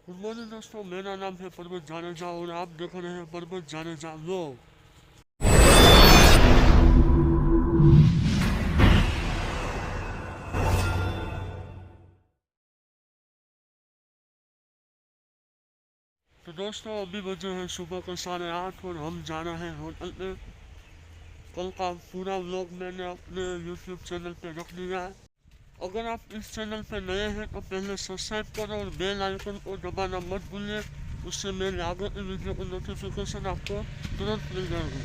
Good morning दोस्तों, मेरा नाम है पर्वत जानेजा और आप देख रहे हैं पर्वत जानेजा व्लॉग। तो दोस्तों अभी बजे हैं सुबह के 8:30 और हम जा रहे हैं होटल में। कल का पूरा व्लॉग मैंने अपने यूट्यूब चैनल पे रख दिया है। अगर आप इस चैनल पे नए हैं तो पहले सब्सक्राइब करो और बेल आइकन को दबाना मत भूलिए, उससे मेरे आगे की वीडियो की नोटिफिकेशन आपको तुरंत मिल जाएगी।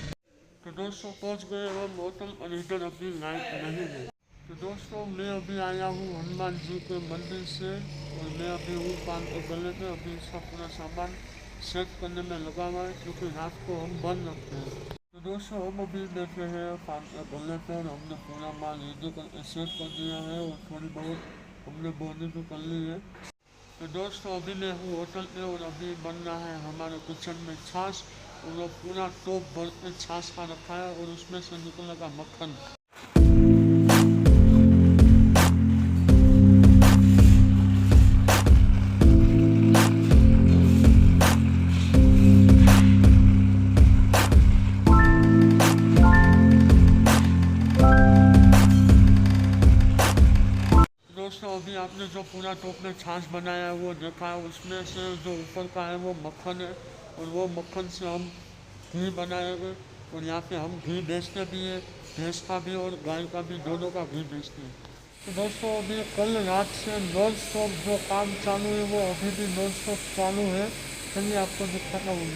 तो दोस्तों पहुंच गए हम होटल और इधर अभी लाइट नहीं है। तो दोस्तों मैं अभी आया हूँ हनुमान जी के मंदिर से और मैं अभी हूँ पान के गले में। अभी इसका पूरा सामान सेट करने में लगा हुआ है क्योंकि रात को हम बंद रखते हैं। तो दोस्तों हम अभी बैठे हैं पान के गले पर। हमने पूरा माल रेडी करके सेट कर दिया है और थोड़ी बहुत हमने बोनी भी कर ली है। तो दोस्तों अभी मैं हूँ होटल में और अभी बन रहा है हमारे किचन में छाछ और वो पूरा टोप भर के छाछ का रखा है और उसमें से निकलेगा मक्खन। दोस्तों अभी आपने जो पूरा टोप में छाछ बनाया है वो देखा है, उसमें से जो ऊपर का है वो मक्खन है और वो मक्खन से हम घी बनाएंगे। और यहाँ पे हम घी बेचते भी हैं, भैंस का भी और गाय का भी, दोनों का घी बेचते हैं। तो दोस्तों अभी कल रात से नॉन स्टॉप जो काम चालू है वो अभी भी नॉन स्टॉप चालू है। चलिए आपको दिखाता हूँ।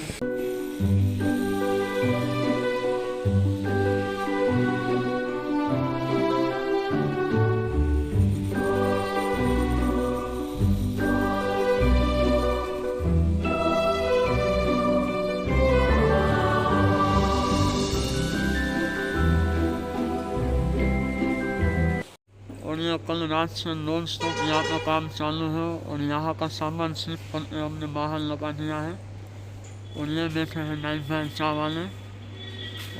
और ये कल रात से नॉन स्टॉप यहाँ का काम चालू है और यहाँ का सामान सिर्फ करके हमने बाहर लगा दिया है। और ये बैठे हैं नाइट भाई चाय वाले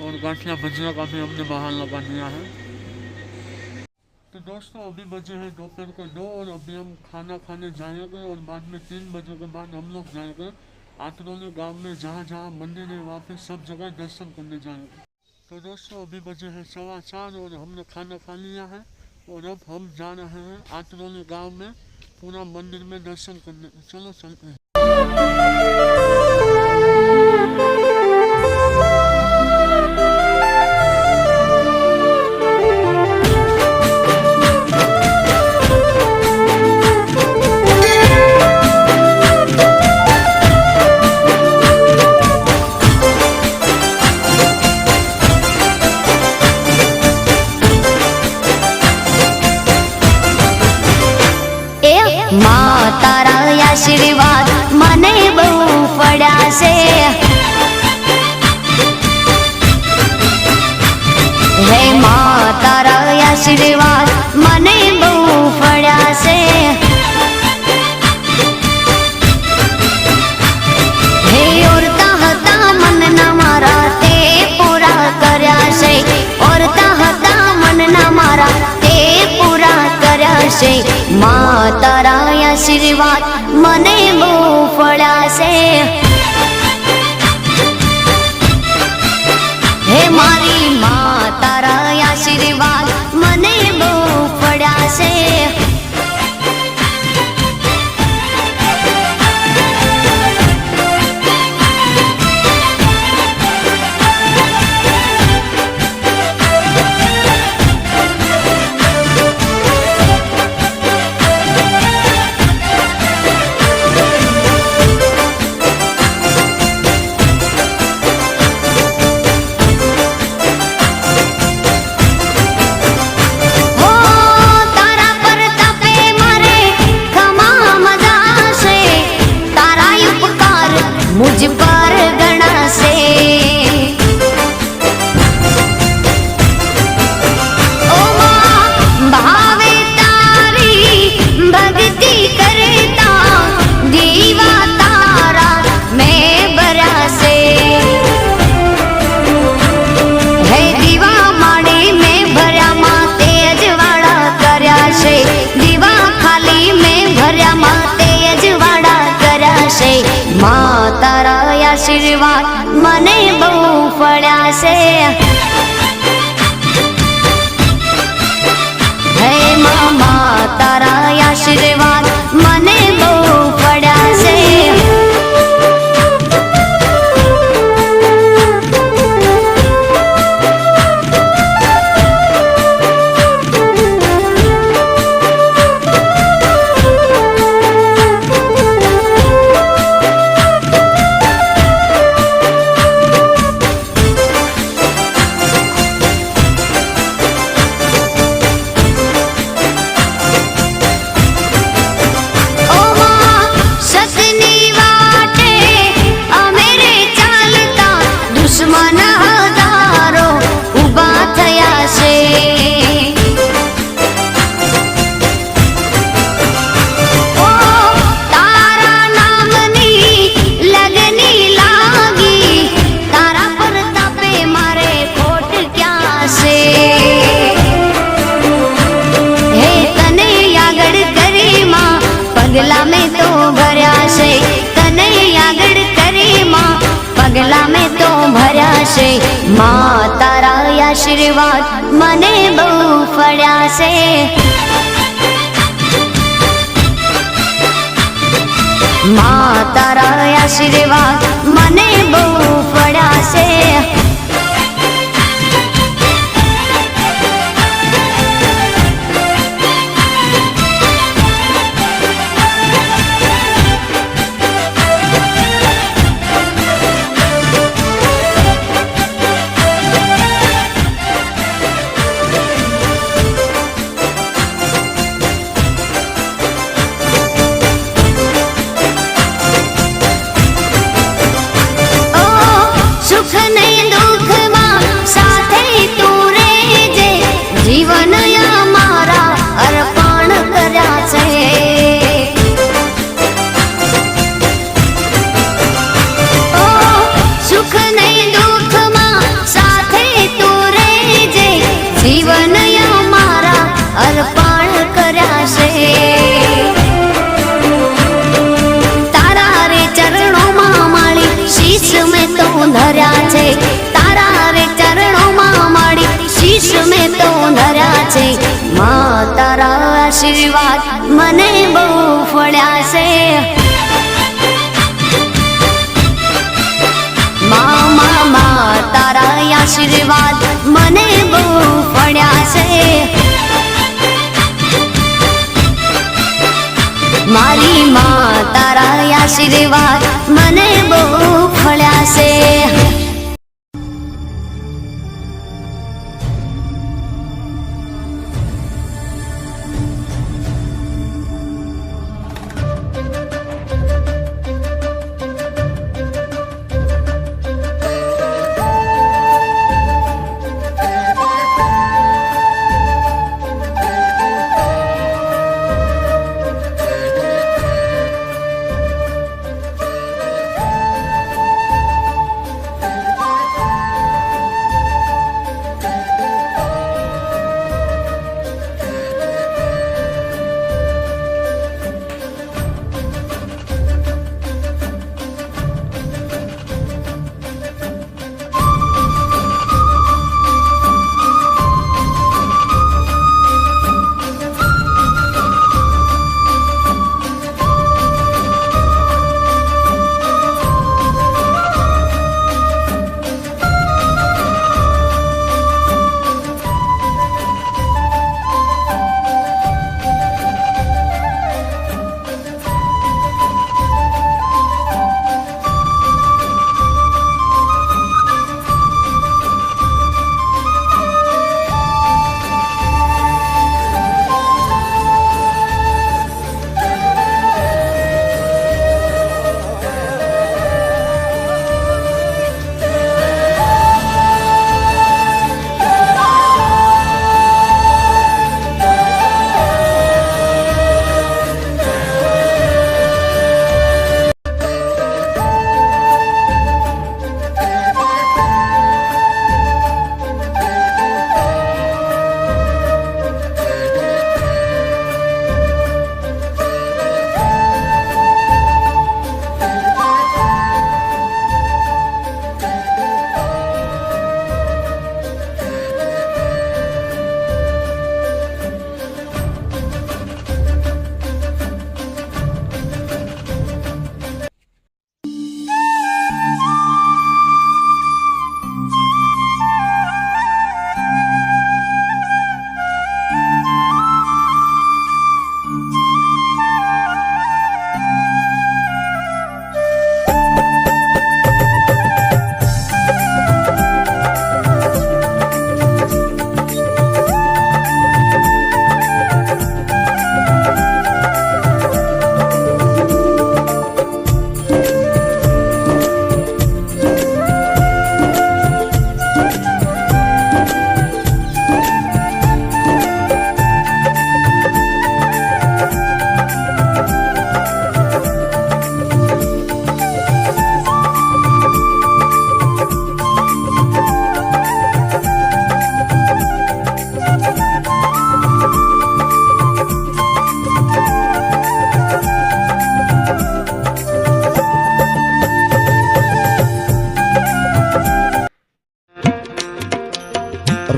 और गाठिया भजिया का भी हमने बाहर लगा दिया है। तो दोस्तों अभी बजे हैं दोपहर के 2 और अभी हम खाना खाने जाएंगे और बाद में 3 बजे के बाद हम लोग जाएंगे आतरौली गाँव में, जहाँ जहाँ मंदिर है वहाँ पे सब जगह दर्शन करने जाएंगे। तो दोस्तों अभी बजे हैं 4:15 और हमने खाना खा लिया है और अब हम जा रहे हैं आतरौली गांव में पूरा मंदिर में दर्शन करने। चलो चलते हैं। તારા આશીર્વાદ મને બહુ પડ્યા છે, હે મા તારા આશીર્વાદ મને બહુ પડ્યા છે, હે ઓરતા હતા મનના મારા તે પૂરા કર્યા છે, ઓરતા હતા મનના મારા તે પૂરા કર્યા છે, મા તારા आशीर्वाद मने बहू फळ्या से, हे मारी मां तारा आशीर्वाद मने बहू फळ्या से। તારા આશીર્વાદ મને બહુ ફળ્યા છે. હે મામા તારા આશીર્વાદ મને બહુ ફળ્યા છે. પગલા મેં તો ભર્યા છે તને આગળ કરી માં, પગલા મેં તો ભર્યા છે. માં તારા આશીર્વાદ મને બહુ ફળ્યા છે. માં તારા આશીર્વાદ મને બહુ ફળ્યા છે. જીવન અમારા અર્પણ કર્યા છે. ઓ સુખ નહીં દુઃખમાં સાથે તું રહેજે, જીવન અમારા અર્પણ કર્યા છે. તારા રે ચરણોમાં માળી શીશ મેં તો ધર્યા છે. તારા રે ચરણોમાં માળી શીશ મેં તો ધર્યા છે. માં તારા આશીર્વાદ મને બહુ ફળ્યા છે. માં તારા આશીર્વાદ મને બહુ ફળ્યા છે. મારી માં તારા આશીર્વાદ મને બહુ ફળ્યા છે.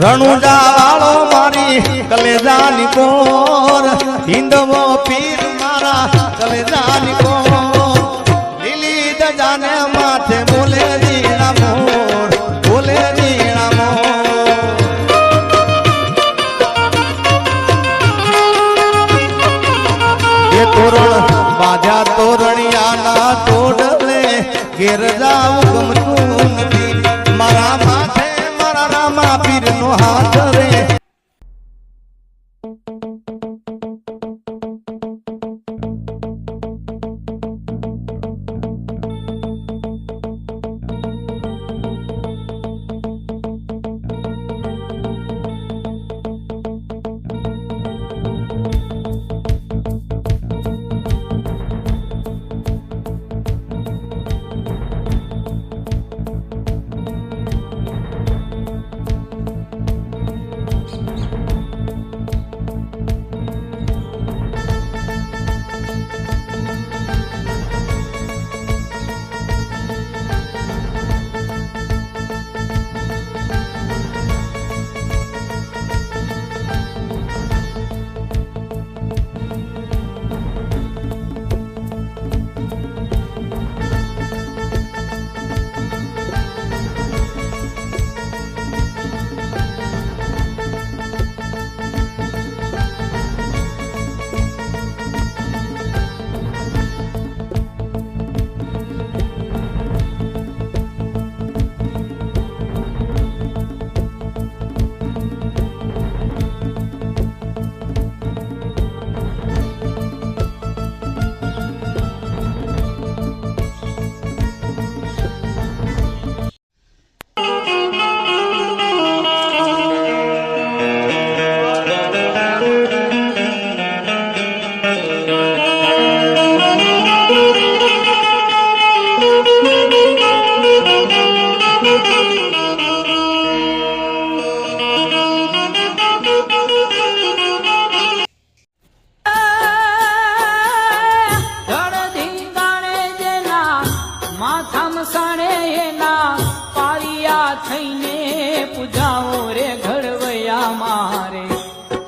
રણુજા વાળો મારી કલેજાની કોર હિંદવો પીર મારા કલેજાની કોર લીલી દજાને માથે બોલે જીણા મોર બોલે જીણા મોર એ તોરણ બાજા તોરણિયાના તોડલે ઘેર જાવું ગમતું નથી મારા માથે મારા રામા પીરનો હાથ રે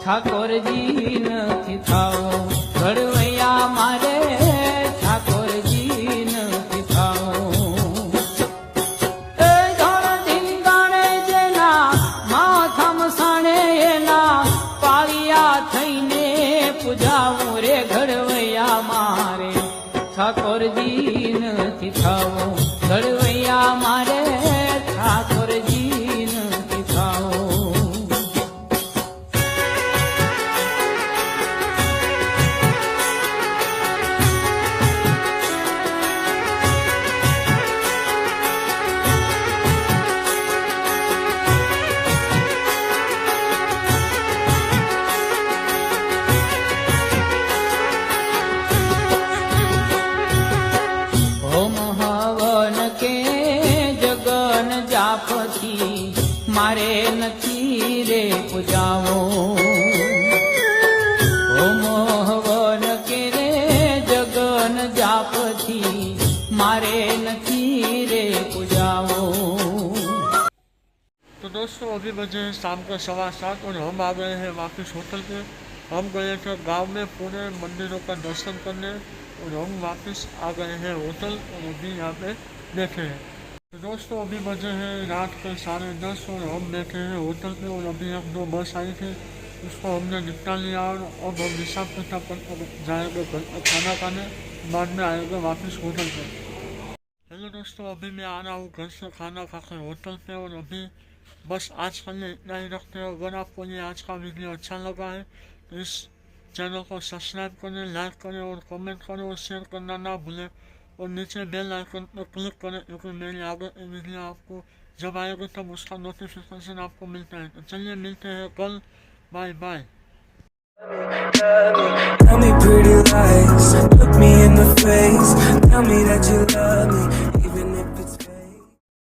ઠાકોરજી નથી થાઓ ઘડવૈયા મારે ઠાકોરજી નથી થાઓ એ ધણ ધીંગાણે જેના માથામ સાણે એના પાળિયા થઈને પૂજાવું રે ઘડવૈયા મારે ઠાકોરજી નથી થાઓ ઘડવૈયા મારે ઠાકોરજી નથી થાઓ મારે નથી રે પૂજાવો હોમ હવન કે રે જગન જાપથી મારે નથી रे पूजाओ। तो दोस्तों अभी बजे शाम को 7:15 और हम आ गए हैं वापस होटल पे। हम गए थे गांव में पूरे मंदिरों का दर्शन करने और हम वापस आ गए हैं होटल और अभी यहाँ पे बैठे हैं। तो दोस्तों अभी बजे हैं रात के 10:30 और हम बैठे हैं होटल पे और अभी एक दो बस आई थी उसको हमने निपटा लिया और अब हम हिसाब किताब कर जाएंगे खाना खाने, बाद में आएंगे वापस होटल पे। हेलो दोस्तों, अभी मैं आ रहा हूँ घर से खाना खाकर होटल पे और अभी बस आज के लिए इतना ही रखते हैं। अगर आपको ये आज का वीडियो अच्छा लगा है तो इस चैनल को सब्सक्राइब करें, लाइक करें और कमेंट करें और शेयर करना ना भूलें और नीचे बेल आइकन पर क्लिक करें क्योंकि मेरी आगे की वीडियो आपको जब आएगी तब उसका नोटिफिकेशन आपको मिलता है। तो चलिए मिलते हैं कल, bye bye. Tell me pretty lies, look me in the face, tell me that you love me.